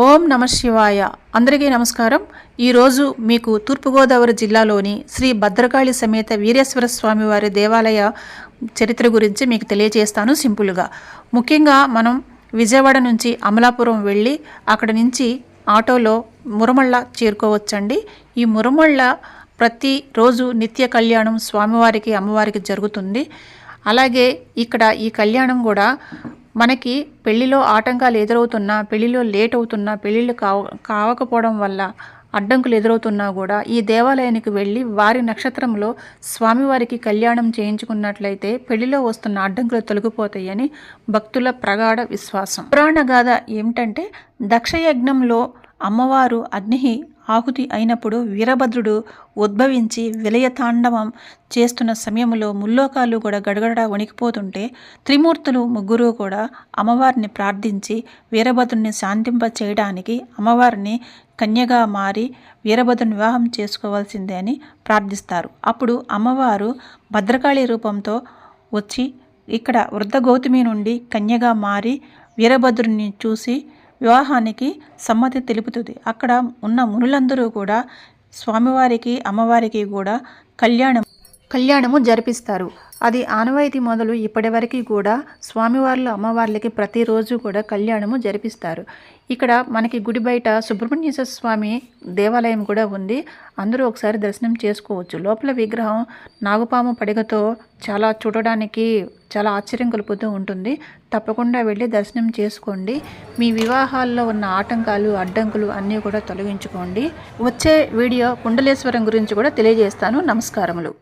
ఓం నమ శివాయ. అందరికీ నమస్కారం. ఈరోజు మీకు తూర్పుగోదావరి జిల్లాలోని శ్రీ భద్రకాళి సమేత వీరేశ్వర స్వామి వారి దేవాలయ చరిత్ర గురించి మీకు తెలియజేస్తాను సింపుల్గా. ముఖ్యంగా మనం విజయవాడ నుంచి అమలాపురం వెళ్ళి అక్కడ నుంచి ఆటోలో మురమళ్ళ చేరుకోవచ్చండి. ఈ మురమళ్ళ ప్రతిరోజు నిత్య కళ్యాణం స్వామివారికి అమ్మవారికి జరుగుతుంది. అలాగే ఇక్కడ ఈ కళ్యాణం కూడా మనకి పెళ్లిలో ఆటంకాలు ఎదురవుతున్నా, పెళ్లిలో లేట్ అవుతున్నా, పెళ్ళిళ్ళు కావకపోవడం వల్ల అడ్డంకులు ఎదురవుతున్నా కూడా ఈ దేవాలయానికి వెళ్ళి వారి నక్షత్రంలో స్వామివారికి కళ్యాణం చేయించుకున్నట్లయితే పెళ్లిలో వస్తున్న అడ్డంకులు తొలగిపోతాయని భక్తుల ప్రగాఢ విశ్వాసం. పురాణ గాథ ఏమిటంటే, దక్షయజ్ఞంలో అమ్మవారు అగ్ని ఆహుతి అయినప్పుడు వీరభద్రుడు ఉద్భవించి విలయతాండవం చేస్తున్న సమయంలో ముల్లోకాలు కూడా గడగడ వణికిపోతుంటే త్రిమూర్తులు ముగ్గురు కూడా అమ్మవారిని ప్రార్థించి వీరభద్రుని శాంతింప చేయడానికి అమ్మవారిని కన్యగా మారి వీరభద్రుని వివాహం చేసుకోవాల్సిందే అని ప్రార్థిస్తారు. అప్పుడు అమ్మవారు భద్రకాళి రూపంతో వచ్చి ఇక్కడ వృద్ధ గౌతమి నుండి కన్యగా మారి వీరభద్రుని చూసి వివాహానికి సమ్మతి తెలుపుతుంది. అక్కడ ఉన్న మునులందరూ కూడా స్వామివారికి అమ్మవారికి కూడా కళ్యాణము జరిపిస్తారు. అది ఆనవాయితీ మొదలు ఇప్పటి వరకు కూడా స్వామివార్లు అమ్మవార్లకి ప్రతిరోజు కూడా కళ్యాణము జరిపిస్తారు. ఇక్కడ మనకి గుడి బయట సుబ్రహ్మణ్యేశ్వర స్వామి దేవాలయం కూడా ఉంది. అందరూ ఒకసారి దర్శనం చేసుకోవచ్చు. లోపల విగ్రహం నాగుపాము పడిగతో చూడడానికి చాలా ఆశ్చర్యం కలుపుతూ ఉంటుంది. తప్పకుండా వెళ్ళి దర్శనం చేసుకోండి. మీ వివాహాల్లో ఉన్న ఆటంకాలు అడ్డంకులు అన్నీ కూడా తొలగించుకోండి. వచ్చే వీడియో కుండలేశ్వరం గురించి కూడా తెలియజేస్తాను. నమస్కారములు.